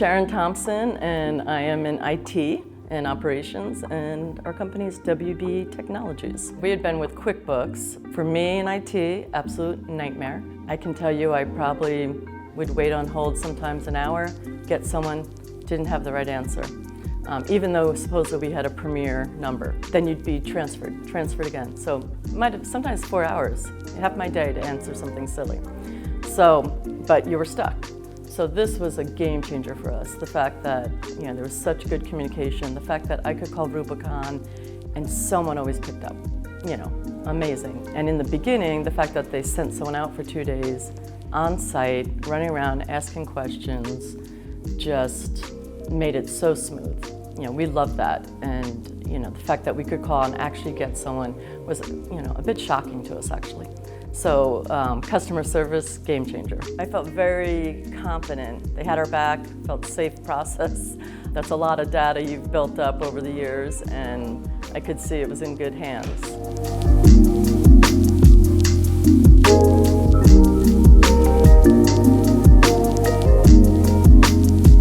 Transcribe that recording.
Sharon Thompson, and I am in IT and operations, and our company is WBE Technologies. We had been with QuickBooks. For me in IT, absolute nightmare. I can tell you I probably would wait on hold sometimes an hour, get someone, didn't have the right answer. Even though supposedly we had a premier number, then you'd be transferred again. So might have sometimes 4 hours, half my day to answer something silly. So, but you were stuck. So this was a game changer for us. The fact that there was such good communication, the fact that I could call Rubicon and someone always picked up, amazing. And in the beginning, the fact that they sent someone out for 2 days on site, running around, asking questions, just made it so smooth. We loved that. And the fact that we could call and actually get someone was a bit shocking to us actually. So customer service, game changer. I felt very confident. They had our back, felt safe process. That's a lot of data you've built up over the years, and I could see it was in good hands.